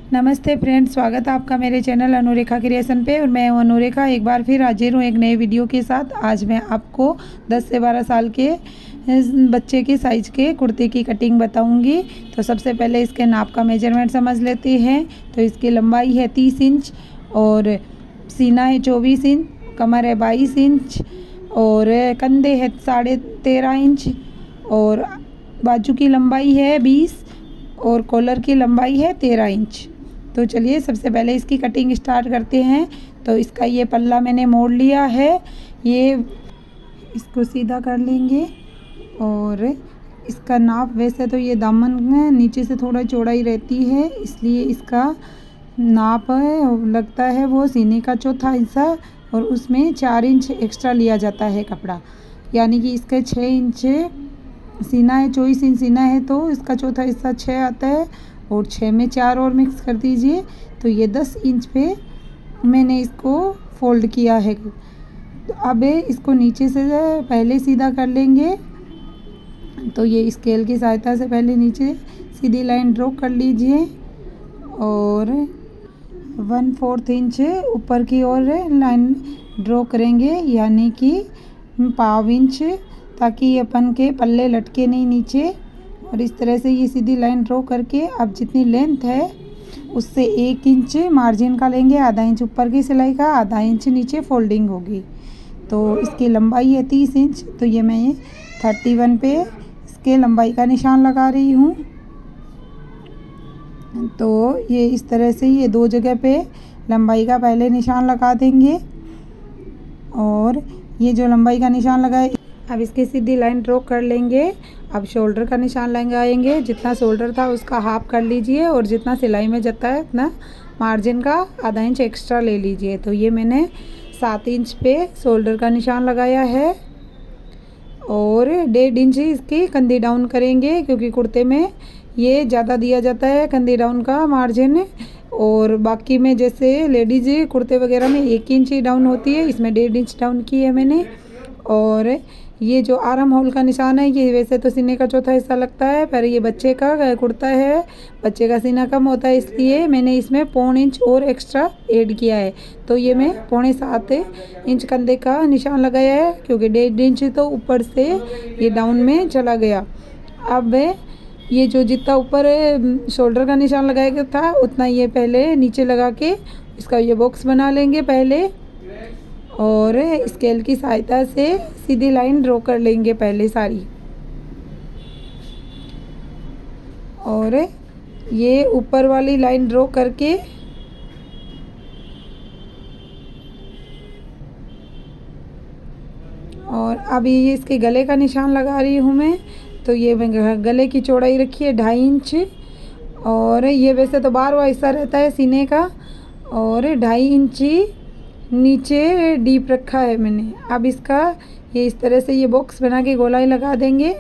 नमस्ते फ्रेंड्स, स्वागत है आपका मेरे चैनल अनुरेखा क्रिएशन पे। और मैं हूं अनुरेखा, एक बार फिर हाजिर हूं एक नए वीडियो के साथ। आज मैं आपको 10 से 12 साल के बच्चे के साइज़ के कुर्ते की कटिंग बताऊंगी। तो सबसे पहले इसके नाप का मेजरमेंट समझ लेते हैं। तो इसकी लंबाई है 30 इंच और सीना है 24 इंच, कमर है 22 इंच और कंधे है 13.5 इंच और बाजू की लंबाई है 20 और कॉलर की लंबाई है 13 इंच। तो चलिए सबसे पहले इसकी कटिंग स्टार्ट करते हैं। तो इसका ये पल्ला मैंने मोड़ लिया है, ये इसको सीधा कर लेंगे। और इसका नाप, वैसे तो ये दामन नीचे से थोड़ा चौड़ाई रहती है, इसलिए इसका नाप लगता है वो सीने का चौथा हिस्सा और उसमें 4 इंच एक्स्ट्रा लिया जाता है कपड़ा। यानी कि इसका 6 इंच सीना है, 24 इंच सीना है तो इसका चौथा हिस्सा 6 आता है और 6 में 4 और मिक्स कर दीजिए। तो ये 10 इंच पे मैंने इसको फोल्ड किया है। तो अब इसको नीचे से पहले सीधा कर लेंगे। तो ये स्केल की सहायता से पहले नीचे सीधी लाइन ड्रॉ कर लीजिए और 1/4 इंच ऊपर की ओर लाइन ड्रॉ करेंगे, यानी कि 1/2 इंच, ताकि ये अपन के पल्ले लटके नहीं नीचे। और इस तरह से ये सीधी लाइन ड्रॉ करके अब जितनी लेंथ है उससे 1 इंच मार्जिन का लेंगे, आधा इंच ऊपर की सिलाई का, आधा इंच नीचे फोल्डिंग होगी। तो इसकी लंबाई है 30 इंच। तो ये मैं 31 पे इसके लंबाई का निशान लगा रही हूँ। तो ये इस तरह से ये 2 जगह पे लंबाई का पहले निशान लगा देंगे और ये जो लंबाई का निशान लगाए, अब इसकी सीधी लाइन ड्रॉ कर लेंगे। अब शोल्डर का निशान लगाएंगे, जितना शोल्डर था उसका हाफ कर लीजिए और जितना सिलाई में जाता है उतना मार्जिन का आधा इंच एक्स्ट्रा ले लीजिए। तो ये मैंने 7 इंच पे शोल्डर का निशान लगाया है और 1.5 इंच इसकी कंधी डाउन करेंगे, क्योंकि कुर्ते में ये ज़्यादा दिया जाता है कंधी डाउन का मार्जिन। और बाकी में जैसे लेडीज कुर्ते वगैरह में 1 इंच ही डाउन होती है, इसमें 1.5 इंच डाउन की है मैंने। और ये जो आर्म होल का निशान है, ये वैसे तो सीने का चौथा हिस्सा लगता है, पर ये बच्चे का कुर्ता है, बच्चे का सीना कम होता है, इसलिए मैंने इसमें 1/4 इंच और एक्स्ट्रा ऐड किया है। तो ये मैं 6.25 इंच कंधे का निशान लगाया है, क्योंकि 1.5 इंच तो ऊपर से ये डाउन में चला गया। अब ये जो जितना ऊपर शोल्डर का निशान लगाया गया था उतना ये पहले नीचे लगा के इसका ये बॉक्स बना लेंगे पहले, और स्केल की सहायता से सीधी लाइन ड्रॉ कर लेंगे पहले सारी। और ये ऊपर वाली लाइन ड्रॉ करके और अब ये इसके गले का निशान लगा रही हूँ मैं। तो ये मैं गले की चौड़ाई रखी है 2.5 इंच और ये वैसे तो बारवा हिस्सा रहता है सीने का, और 2.5 इंच नीचे डीप रखा है मैंने। अब इसका ये इस तरह से ये बॉक्स बना के गोलाई लगा देंगे,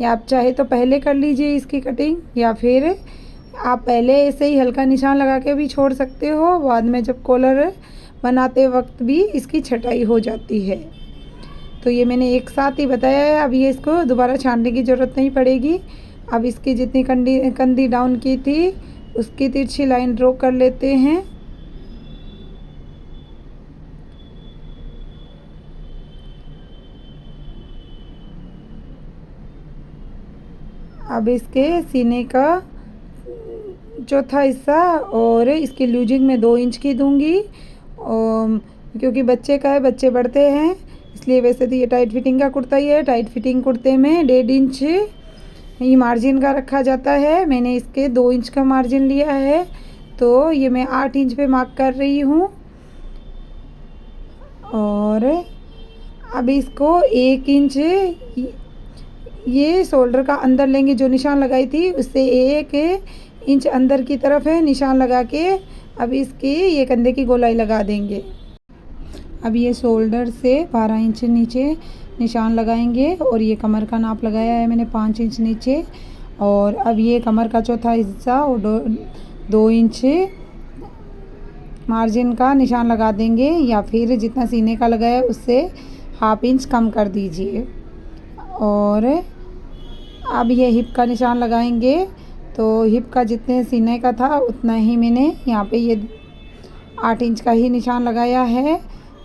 या आप चाहे तो पहले कर लीजिए इसकी कटिंग, या फिर आप पहले ऐसे ही हल्का निशान लगा के भी छोड़ सकते हो, बाद में जब कॉलर बनाते वक्त भी इसकी छटाई हो जाती है। तो ये मैंने एक साथ ही बताया है, अब ये इसको दोबारा छानने की ज़रूरत नहीं पड़ेगी। अब इसकी जितनी कंधी डाउन की थी उसकी तिरछी लाइन ड्रॉ कर लेते हैं। अब इसके सीने का चौथा हिस्सा और इसकी लूजिंग में 2 इंच की दूंगी, क्योंकि बच्चे का है, बच्चे बढ़ते हैं, इसलिए वैसे तो ये टाइट फिटिंग का कुर्ता ही है। टाइट फिटिंग कुर्ते में 1.5 इंच ही मार्जिन का रखा जाता है, मैंने इसके 2 इंच का मार्जिन लिया है। तो ये मैं 8 इंच पे मार्क कर रही हूँ। और अब इसको 1 इंच ये शोल्डर का अंदर लेंगे, जो निशान लगाई थी उससे 1 इंच अंदर की तरफ है निशान लगा के अब इसकी ये कंधे की गोलाई लगा देंगे। अब ये शोल्डर से 12 इंच नीचे निशान लगाएंगे और ये कमर का नाप लगाया है मैंने 5 इंच नीचे। और अब ये कमर का चौथा हिस्सा और 2 इंच मार्जिन का निशान लगा देंगे, या फिर जितना सीने का लगाया उससे 1/2 इंच कम कर दीजिए। और अब ये हिप का निशान लगाएंगे तो हिप का जितने सीने का था उतना ही मैंने यहाँ पे ये 8 इंच का ही निशान लगाया है।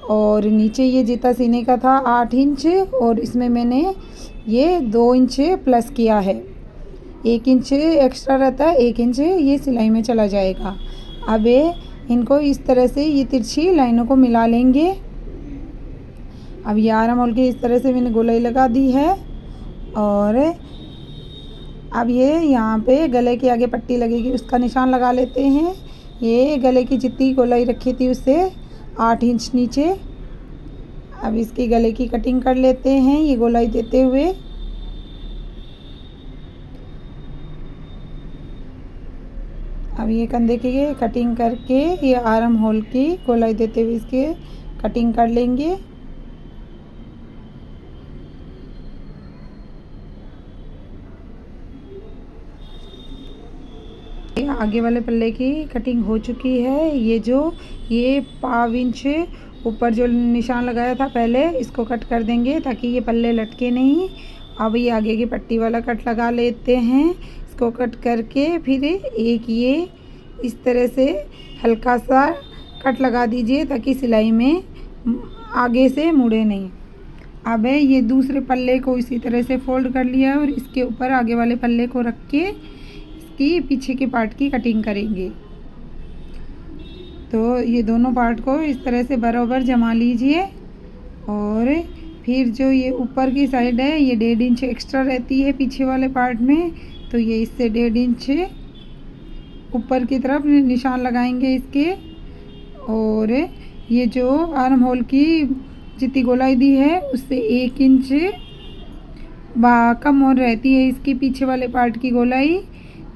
और नीचे ये जितना सीने का था 8 इंच, और इसमें मैंने ये 2 इंच प्लस किया है। 1 इंच एक्स्ट्रा रहता है, 1 इंच ये सिलाई में चला जाएगा। अब इनको इस तरह से ये तिरछी लाइनों को मिला लेंगे। अब ये आर्म होल की इस तरह से मैंने गोलाई लगा दी है। और अब ये यहाँ पे गले के आगे पट्टी लगेगी, उसका निशान लगा लेते हैं। ये गले की जितनी गोलाई रखी थी उससे 8 इंच नीचे। अब इसकी गले की कटिंग कर लेते हैं ये गोलाई देते हुए। अब ये कंधे की कटिंग करके ये आर्म होल की गोलाई देते हुए इसके कटिंग कर लेंगे। आगे वाले पल्ले की कटिंग हो चुकी है। ये 1.5 इंच ऊपर जो निशान लगाया था पहले, इसको कट कर देंगे ताकि ये पल्ले लटके नहीं। अब ये आगे की पट्टी वाला कट लगा लेते हैं। इसको कट करके फिर एक ये इस तरह से हल्का सा कट लगा दीजिए ताकि सिलाई में आगे से मुड़े नहीं। अब ये दूसरे पल्ले को इसी तरह से फोल्ड कर लिया है और इसके ऊपर आगे वाले पल्ले को रख के इसकी पीछे के पार्ट की कटिंग करेंगे। तो ये दोनों पार्ट को इस तरह से बराबर जमा लीजिए। और फिर जो ये ऊपर की साइड है ये 1.5 इंच एक्स्ट्रा रहती है पीछे वाले पार्ट में, तो ये इससे 1.5 इंच ऊपर की तरफ निशान लगाएंगे इसके। और ये जो आर्म होल की जितनी गोलाई दी है उससे 1 इंच कम और रहती है इसकी पीछे वाले पार्ट की गोलाई,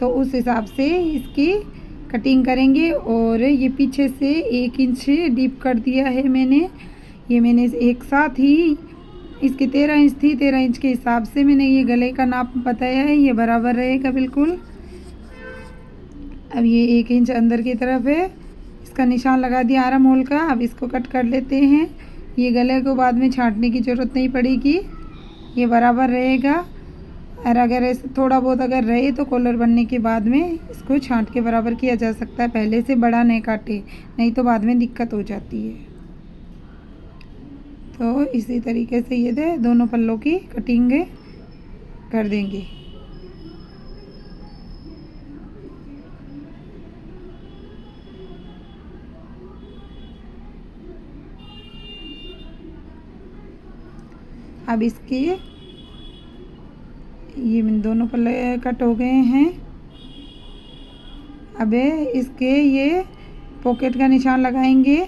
तो उस हिसाब से इसकी कटिंग करेंगे। और ये पीछे से 1 इंच डीप कर दिया है मैंने। ये मैंने एक साथ ही इसकी 13 इंच थी, 13 इंच के हिसाब से मैंने ये गले का नाप बताया है, ये बराबर रहेगा बिल्कुल। अब ये 1 इंच अंदर की तरफ है, इसका निशान लगा दिया आर्म होल का। अब इसको कट कर लेते हैं। ये गले को बाद में छांटने की ज़रूरत नहीं पड़ेगी, ये बराबर रहेगा। और अगर ऐसे थोड़ा बहुत अगर रहे तो कॉलर बनने के बाद में इसको छांट के बराबर किया जा सकता है, पहले से बड़ा नहीं काटे, नहीं तो बाद में दिक्कत हो जाती है। तो इसी तरीके से ये दोनों पल्लों की कटिंग कर देंगे। अब इसके ये दोनों पल्ले कट हो गए हैं। अब इसके ये पॉकेट का निशान लगाएंगे।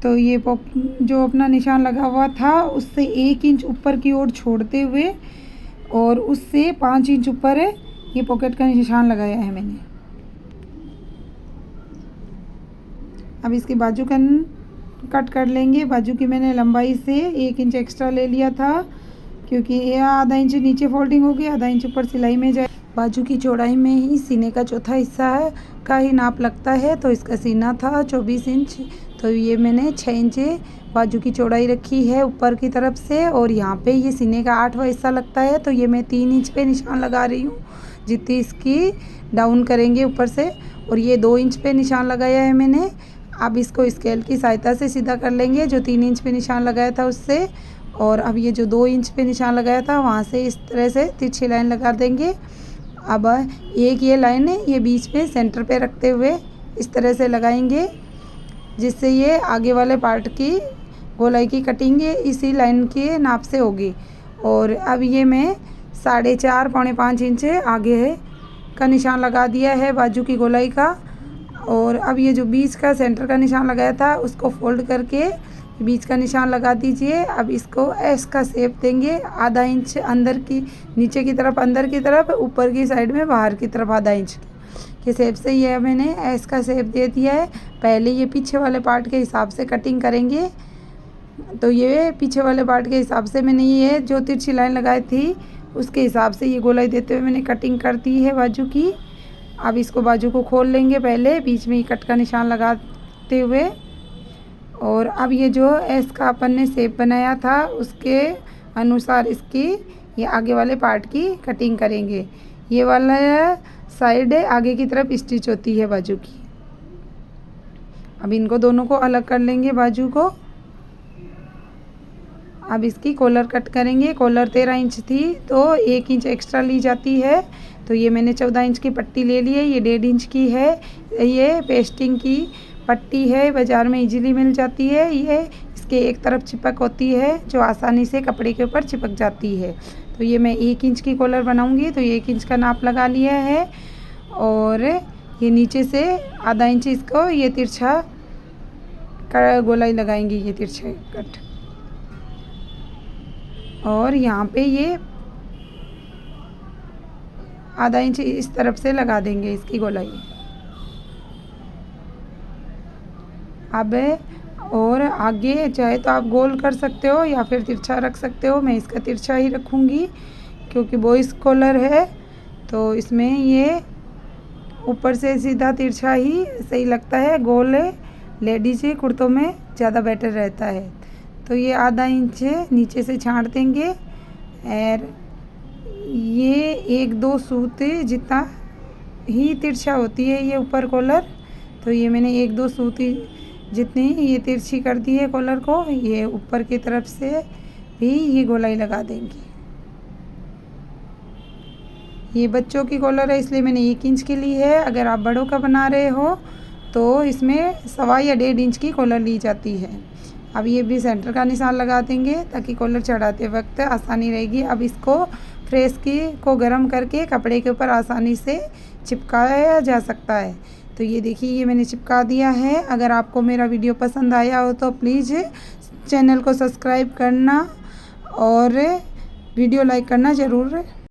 तो ये जो अपना निशान लगा हुआ था उससे 1 इंच ऊपर की ओर छोड़ते हुए और उससे 5 इंच ऊपर ये पॉकेट का निशान लगाया है मैंने। अब इसकी बाजू का कट कर लेंगे। बाजू की मैंने लंबाई से 1 इंच एक्स्ट्रा ले लिया था क्योंकि ये आधा इंच नीचे फोल्डिंग होगी, आधा इंच ऊपर सिलाई में जाए। बाजू की चौड़ाई में ही सीने का चौथा हिस्सा का ही नाप लगता है, तो इसका सीना था 24 इंच, तो ये मैंने 6 इंच बाजू की चौड़ाई रखी है ऊपर की तरफ से। और यहाँ पे ये सीने का 8वां हिस्सा लगता है, तो ये मैं 3 इंच पे निशान लगा रही हूँ जितनी इसकी डाउन करेंगे ऊपर से। और ये 2 इंच पे निशान लगाया है मैंने। अब इसको स्केल की सहायता से सीधा कर लेंगे जो 3 इंच पे निशान लगाया था उससे। और अब ये जो 2 इंच पे निशान लगाया था वहाँ से इस तरह से तिरछी लाइन लगा देंगे। अब एक ये लाइन ये बीच में सेंटर पे रखते हुए इस तरह से लगाएंगे जिससे ये आगे वाले पार्ट की गोलाई की कटिंग इसी लाइन के नाप से होगी। और अब ये मैं 4.5 पौने 5 इंच आगे का निशान लगा दिया है बाजू की गोलाई का। और अब ये जो बीच का सेंटर का निशान लगाया था उसको फोल्ड करके बीच का निशान लगा दीजिए। अब इसको एस का शेप देंगे, आधा इंच अंदर की नीचे की तरफ अंदर की तरफ, ऊपर की साइड में बाहर की तरफ आधा इंच के शेप से ये मैंने एस का शेप दे दिया है। पहले ये पीछे वाले पार्ट के हिसाब से कटिंग करेंगे। तो ये पीछे वाले पार्ट के हिसाब से मैंने ये जो तिरछी लाइन लगाई थी उसके हिसाब से ये गोलाई देते हुए मैंने कटिंग कर दी है बाजू की। अब इसको बाजू को खोल लेंगे पहले बीच में कट का निशान लगाते हुए। और अब ये जो एस का अपन ने शेप बनाया था उसके अनुसार इसकी ये आगे वाले पार्ट की कटिंग करेंगे। ये वाला साइड आगे की तरफ स्टिच होती है बाजू की। अब इनको दोनों को अलग कर लेंगे बाजू को। अब इसकी कॉलर कट करेंगे। कॉलर 13 इंच थी तो 1 इंच एक्स्ट्रा ली जाती है, तो ये मैंने 14 इंच की पट्टी ले ली है। ये 1.5 इंच की है। ये पेस्टिंग की पट्टी है, बाज़ार में इजीली मिल जाती है। ये इसके एक तरफ चिपक होती है जो आसानी से कपड़े के ऊपर चिपक जाती है। तो ये मैं 1 इंच की कॉलर बनाऊंगी, तो ये 1 इंच का नाप लगा लिया है। और ये नीचे से आधा इंच इसको ये तिरछा गोलाई लगाएंगे, ये तिरछे कट। और यहाँ पे ये आधा इंच इस तरफ से लगा देंगे इसकी गोलाई। अब और आगे चाहे तो आप गोल कर सकते हो या फिर तिरछा रख सकते हो। मैं इसका तिरछा ही रखूँगी क्योंकि बॉयज़ कॉलर है, तो इसमें ये ऊपर से सीधा तिरछा ही सही लगता है। गोल लेडीज कुर्तों में ज़्यादा बेटर रहता है। तो ये आधा इंच नीचे से छांट देंगे और ये 1-2 सूत जितना ही तिरछा होती है ये ऊपर कॉलर, तो ये मैंने 1-2 सूत जितनी ये तिरछी कर दी है कॉलर को। ये ऊपर की तरफ से भी ये गोलाई लगा देंगे। ये बच्चों की कॉलर है इसलिए मैंने 1 इंच की ली है। अगर आप बड़ों का बना रहे हो तो इसमें 1.25 या 1.5 इंच की कॉलर ली जाती है। अब ये भी सेंटर का निशान लगा देंगे ताकि कॉलर चढ़ाते वक्त आसानी रहेगी। अब इसको प्रेस को गर्म करके कपड़े के ऊपर आसानी से चिपकाया जा सकता है। तो ये देखिए ये मैंने चिपका दिया है। अगर आपको मेरा वीडियो पसंद आया हो तो प्लीज़ चैनल को सब्सक्राइब करना और वीडियो लाइक करना ज़रूर